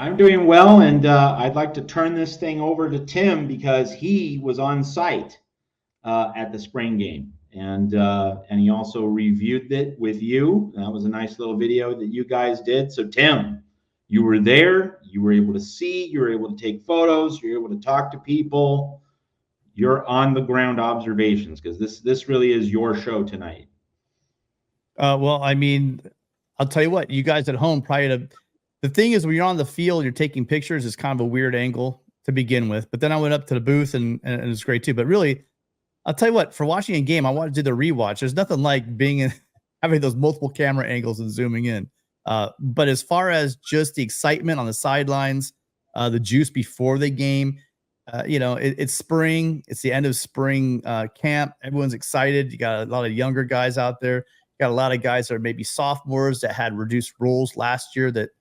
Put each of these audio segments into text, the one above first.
I'm doing well, and I'd like to turn this thing over to Tim because he was on site at the spring game, and he also reviewed it with you. That was a nice little video that you guys did. So, Tim, you were there. You were able to see. You were able to take photos. You were able to talk to people. Your on the ground observations, because this really is your show tonight. Well, I mean, I'll tell you what, you guys at home probably the thing is when you're on the field, you're taking pictures. It's kind of a weird angle to begin with. But then I went up to the booth and it's great too. But really, I'll tell you what, for watching a game, I wanted to do the rewatch. There's nothing like being in having those multiple camera angles and zooming in. But as far as just the excitement on the sidelines, the juice before the game, it's spring. It's the end of spring camp. Everyone's excited. You got a lot of younger guys out there. You got a lot of guys that are maybe sophomores that had reduced roles last year that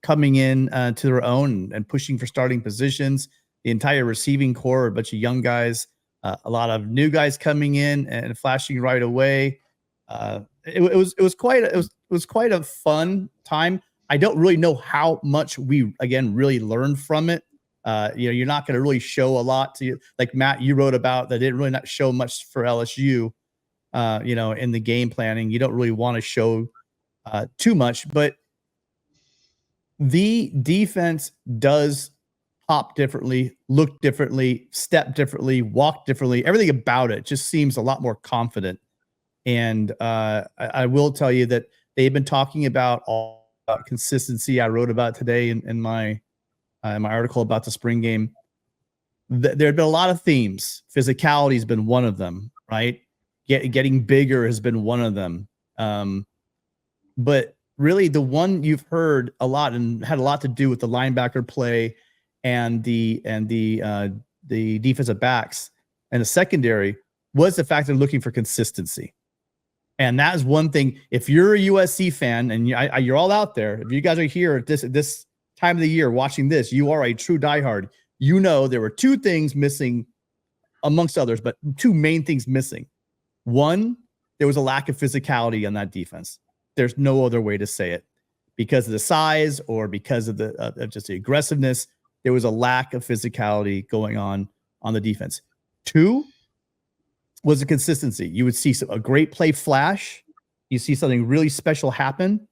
coming in to their own and pushing for starting positions. The entire receiving core, a bunch of young guys, a lot of new guys coming in and flashing right away. It was quite a fun time. I don't really know how much we really learned from it. You're not going to really show a lot to you. Like Matt, you wrote about that didn't really not show much for LSU. In the game planning, you don't really want to show too much, but the defense does hop differently, look differently, step differently, walk differently. Everything about it just seems a lot more confident. And I will tell you that they've been talking about all consistency. I wrote about today in my article about the spring game. There have been a lot of themes. Physicality has been one of them, right? Getting bigger has been one of them. But really, the one you've heard a lot and had a lot to do with the linebacker play and the defensive backs and the secondary was the fact they're looking for consistency. And that is one thing. If you're a USC fan and you're all out there, if you guys are here at this time of the year watching this, you are a true diehard. You know there were two things missing, amongst others, but two main things missing. One, there was a lack of physicality on that defense. There's no other way to say it. Because of the size or because of just the aggressiveness, there was a lack of physicality going on the defense. Two was the consistency. You would see a great play flash. You see something really special happen.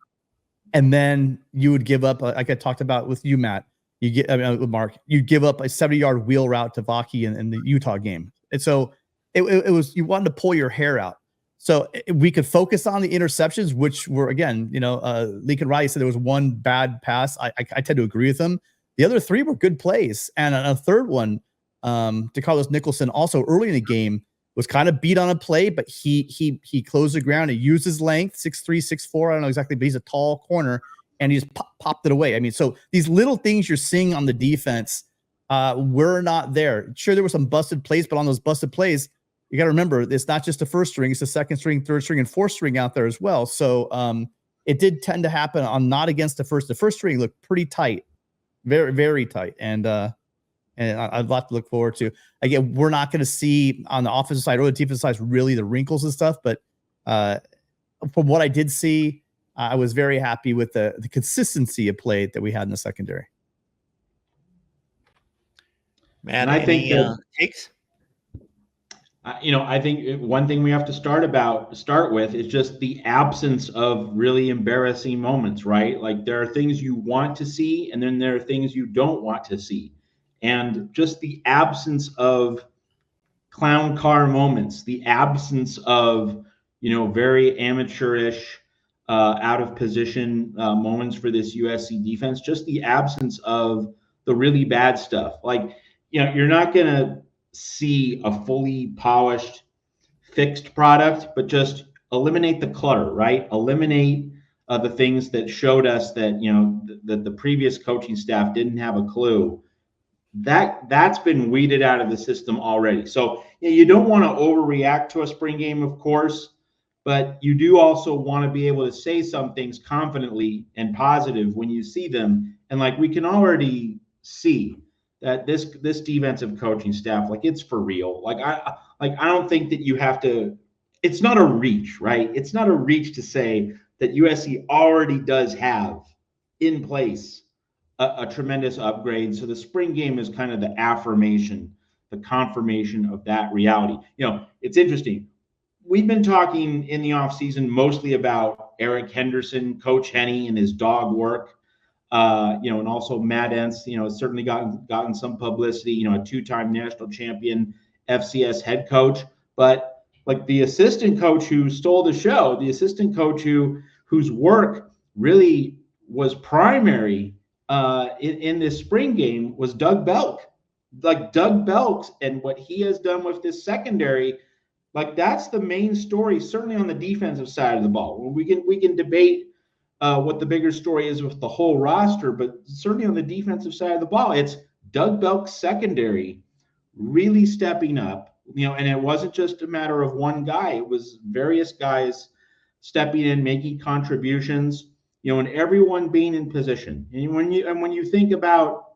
And then you would give up, like I talked about with you, Matt, with Mark, you give up a 70-yard wheel route to Vaki in the Utah game. And so it was, you wanted to pull your hair out. So we could focus on the interceptions, which were, again, Lincoln Riley said there was one bad pass. I tend to agree with him. The other three were good plays. And a third one, DeCarlos Nicholson, also early in the game, was kind of beat on a play, but he closed the ground. He used his length, 6'3", 6'4". I don't know exactly, but he's a tall corner, and he just popped it away. I mean, so these little things you're seeing on the defense were not there. Sure, there were some busted plays, but on those busted plays, you got to remember, it's not just the first string, it's the second string, third string, and fourth string out there as well. So it did tend to happen on not against the first. The first string looked pretty tight, very, very tight. And I'd a lot to look forward to. Again, we're not going to see on the offensive side or the defensive side really the wrinkles and stuff. But from what I did see, I was very happy with the consistency of play that we had in the secondary. Man, I think takes? I think one thing we have to start with is just the absence of really embarrassing moments, right? Like there are things you want to see, and then there are things you don't want to see. And just the absence of clown car moments, the absence of, very amateurish, out of position moments for this USC defense, just the absence of the really bad stuff. Like, you're not going to see a fully polished, fixed product, but just eliminate the clutter, right? Eliminate the things that showed us that, that the previous coaching staff didn't have a clue. That's been weeded out of the system already. So you don't want to overreact to a spring game, of course, but you do also want to be able to say some things confidently and positive when you see them. And like we can already see that this defensive coaching staff, like it's for real. I don't think that you have to. It's not a reach, right? It's not a reach to say that USC already does have in place a tremendous upgrade. So the spring game is kind of the affirmation, the confirmation of that reality. It's interesting. We've been talking in the offseason mostly about Eric Henderson, Coach Henney, and his dog work. And also Matt Entz, has certainly gotten some publicity, a two-time national champion FCS head coach. But like the assistant coach who stole the show, the assistant coach whose work really was primary in this spring game was Doug Belk. Like Doug Belk and what he has done with this secondary, like that's the main story, certainly on the defensive side of the ball. We can debate what the bigger story is with the whole roster, but certainly on the defensive side of the ball, it's Doug Belk's secondary really stepping up. And it wasn't just a matter of one guy; it was various guys stepping in, making contributions. And everyone being in position. And when you think about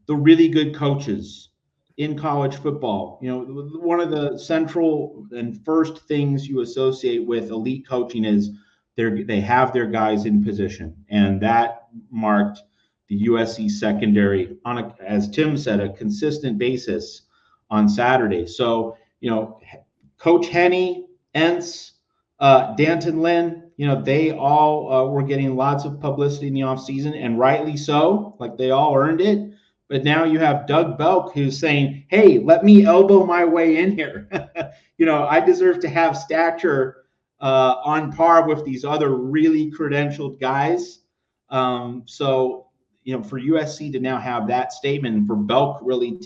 the really good coaches in college football, one of the central and first things you associate with elite coaching is they have their guys in position, and that marked the USC secondary on as Tim said, a consistent basis on Saturday. So, Coach Henney, Entz, Danton Lynn, they all were getting lots of publicity in the offseason, and rightly so. Like they all earned it. But now you have Doug Belk who's saying, hey, let me elbow my way in here. I deserve to have stature on par with these other really credentialed guys. So, for USC to now have that statement and for Belk really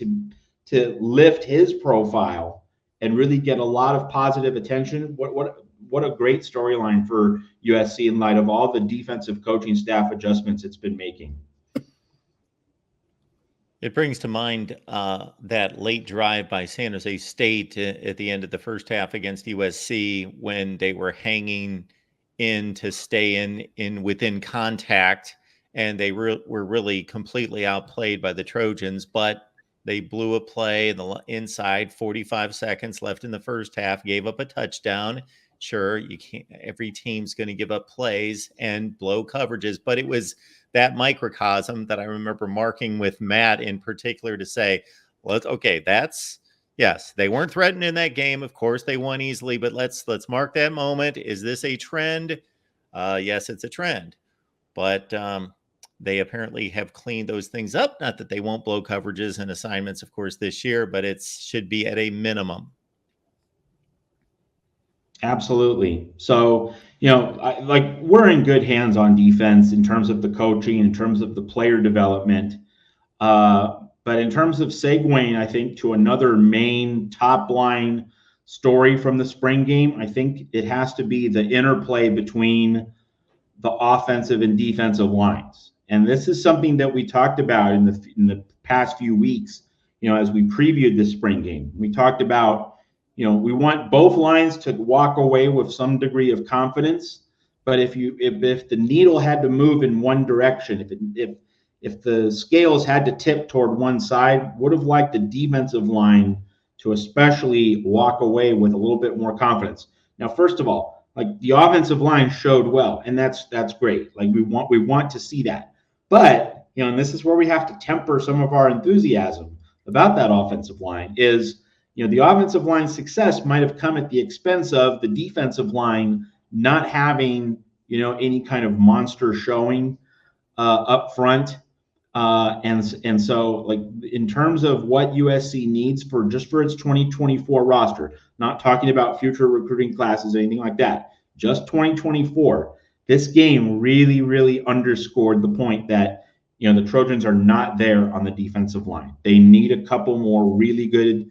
to lift his profile and really get a lot of positive attention, what a great storyline for USC in light of all the defensive coaching staff adjustments it's been making. It brings to mind that late drive by San Jose State at the end of the first half against USC when they were hanging in to stay in within contact, and they were really completely outplayed by the Trojans, but they blew a play in the inside, 45 seconds left in the first half, gave up a touchdown. Sure, you can't. Every team's going to give up plays and blow coverages, but it was that microcosm that I remember marking with Matt in particular to say, yes, they weren't threatened in that game. Of course, they won easily, but let's mark that moment. Is this a trend? Yes, it's a trend, but they apparently have cleaned those things up. Not that they won't blow coverages and assignments, of course, this year, but it should be at a minimum. Absolutely. So, we're in good hands on defense in terms of the coaching, in terms of the player development. But in terms of segueing, I think, to another main top line story from the spring game, I think it has to be the interplay between the offensive and defensive lines. And this is something that we talked about in the past few weeks, as we previewed the spring game. We talked about, we want both lines to walk away with some degree of confidence. But if the needle had to move in one direction, if the scales had to tip toward one side, would have liked the defensive line to especially walk away with a little bit more confidence. Now, first of all, like the offensive line showed well, and that's great. Like we want to see that. But, and this is where we have to temper some of our enthusiasm about that offensive line is, the offensive line success might have come at the expense of the defensive line not having, any kind of monster showing up front. And so, like, in terms of what USC needs for its 2024 roster, not talking about future recruiting classes, anything like that, just 2024, this game really, really underscored the point that, the Trojans are not there on the defensive line. They need a couple more really good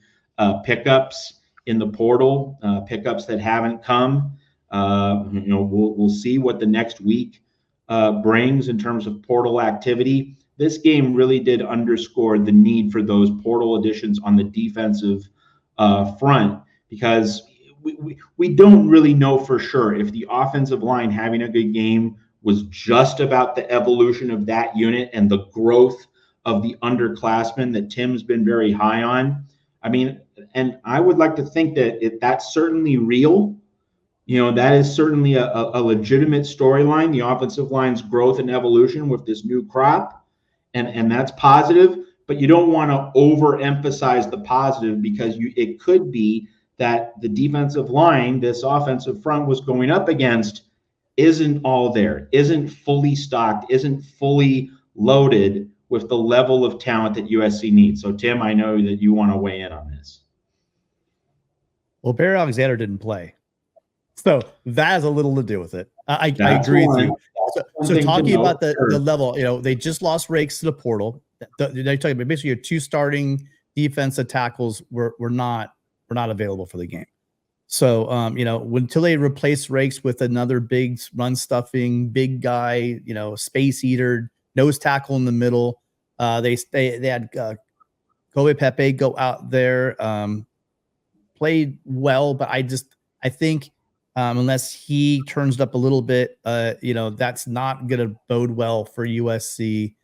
pickups in the portal, pickups that haven't come. We'll see what the next week brings in terms of portal activity. This game really did underscore the need for those portal additions on the defensive front, because we don't really know for sure if the offensive line having a good game was just about the evolution of that unit and the growth of the underclassmen that Tim's been very high on. I mean, and I would like to think that that's certainly real. That is certainly a legitimate storyline, the offensive line's growth and evolution with this new crop. and that's positive, but you don't want to overemphasize the positive, because it could be that the defensive line this offensive front was going up against isn't all there, isn't fully stocked, isn't fully loaded with the level of talent that USC needs. So Tim, I know that you want to weigh in on this. Well, Barry Alexander didn't play, so that has a little to do with it. I agree with you. So talking about the level, they just lost Rakes to the portal. They're talking about basically your 2 starting defensive tackles were not available for the game. So until they replace Rakes with another big run stuffing, big guy, space eater, nose tackle in the middle, they had Kobe Pepe go out there, played well, but I think unless he turns it up a little bit, that's not going to bode well for USC.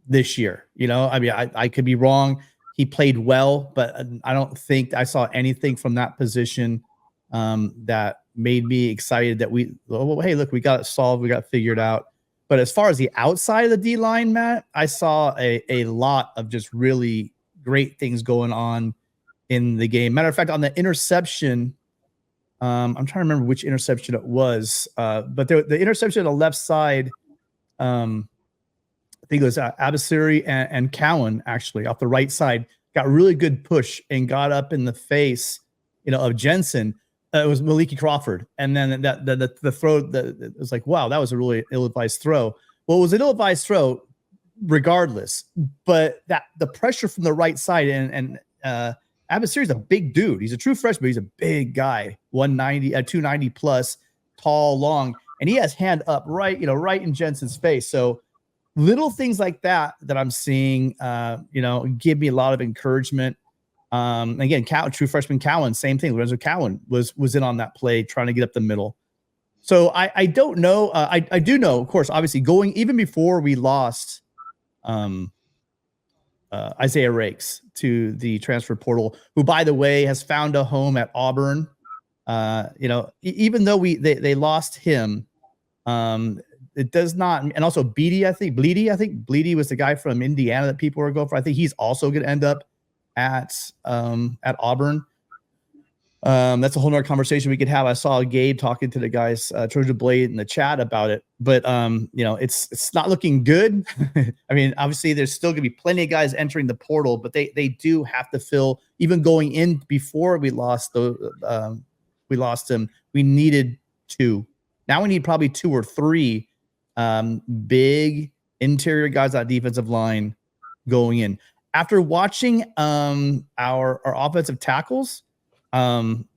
This year, I could be wrong. He played well, but I don't think I saw anything from that position that made me excited that hey, look, we got it solved. We got it figured out. But as far as the outside of the D-line, Matt, I saw a lot of just really great things going on in the game. Matter of fact, on the interception, I'm trying to remember which interception it was, but the interception on the left side, I think it was Abasiri and Cowan, actually, off the right side, got really good push and got up in the face, of Jensen. It was Maliki Crawford. And then the throw, it was like, wow, that was a really ill-advised throw. Well, it was an ill-advised throw regardless, but the pressure from the right side, and Abasiri's a big dude. He's a true freshman, but he's a big guy, 190, 290 plus, tall, long, and he has hand up right in Jensen's face. So little things like that I'm seeing, give me a lot of encouragement. Again, true freshman Cowan, same thing. Lorenzo Cowan was in on that play, trying to get up the middle. So I don't know. I do know, of course, obviously going even before we lost Isaiah Rakes to the transfer portal, who, by the way, has found a home at Auburn. Even though they lost him, it does not, and also Bleedy, I think Bleedy was the guy from Indiana that people were going for. I think he's also going to end up at Auburn. That's a whole nother conversation we could have. I saw Gabe talking to the guys, Trojan Blade, in the chat about it, but it's not looking good. I mean, obviously there's still gonna be plenty of guys entering the portal, but they do have to fill. Even going in before we lost him, we needed 2. Now we need probably 2 or 3 big interior guys on defensive line going in. After watching our offensive tackles, I'm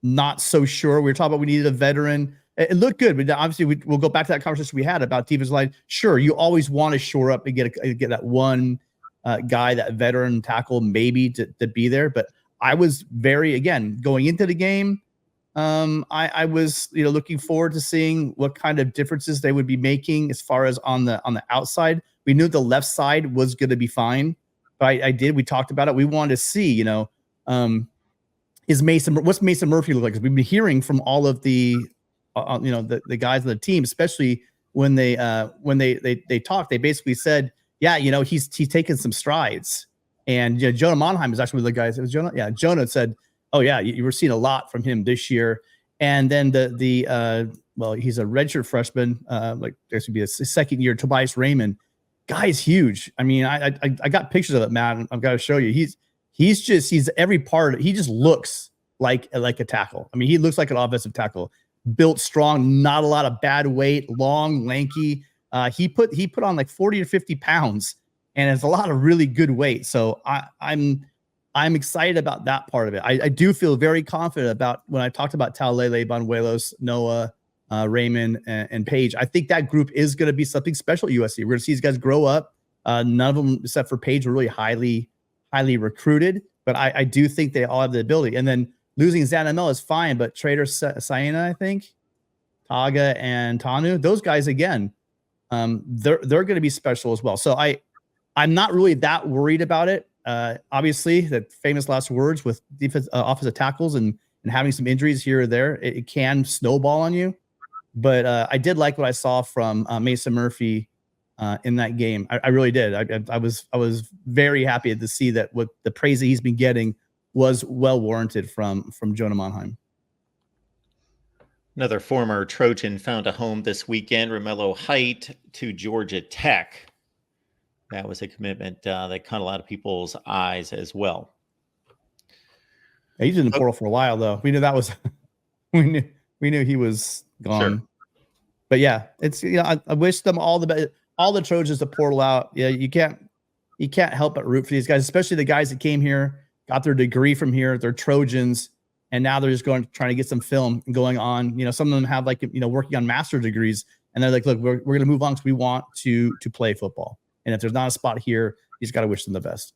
not so sure. We were talking about we needed a veteran. It looked good, but obviously we'll go back to that conversation we had about defensive line. Sure, you always want to shore up and get that one guy, that veteran tackle, maybe to be there. But I was going into the game. I was looking forward to seeing what kind of differences they would be making as far as on the outside. We knew the left side was going to be fine, but we talked about it. We wanted to see, what's Mason Murphy look like? Because we've been hearing from all of the guys on the team, especially when they talked, they basically said, yeah, he's taken some strides. And Jonah Monheim is actually one of the guys. It was Jonah. Yeah, Jonah said, oh yeah, you were seeing a lot from him this year. And then he's a redshirt freshman, this would be his second year, Tobias Raymond. Guy's huge. I mean, I got pictures of it, Matt. I've got to show you. He's every part. He just looks like a tackle. I mean, he looks like an offensive tackle. Built strong, not a lot of bad weight, long, lanky. He put on like 40 or 50 pounds, and it's a lot of really good weight. So I'm excited about that part of it. I do feel very confident about when I talked about Taulele, Banuelos, Noah, Raymond, and Page. I think that group is going to be something special at USC. We're going to see these guys grow up. None of them, except for Page, were really highly recruited, but I do think they all have the ability. And then losing Zanamel is fine, but Trader Saina, I think, Taga and Tanu, those guys, again, they're going to be special as well. So I'm not really that worried about it. Obviously, the famous last words with defense, offensive tackles and having some injuries here or there, it can snowball on you. But I did like what I saw from Mason Murphy in that game. I really did. I was very happy to see that what the praise that he's been getting was well warranted from Jonah Monheim. Another former Trojan found a home this weekend. Romello Height to Georgia Tech. That was a commitment that caught a lot of people's eyes as well. Yeah, he's in the portal for a while, though. We knew that was we knew he was gone. Sure. But yeah, it's I wish them all the best. All the Trojans to portal out. Yeah, you can't help but root for these guys, especially the guys that came here, got their degree from here. They're Trojans, and now they're just trying to get some film going on. Some of them have working on master's degrees, and they're like, look, we're going to move on because we want to play football. And if there's not a spot here, you just got to wish them the best.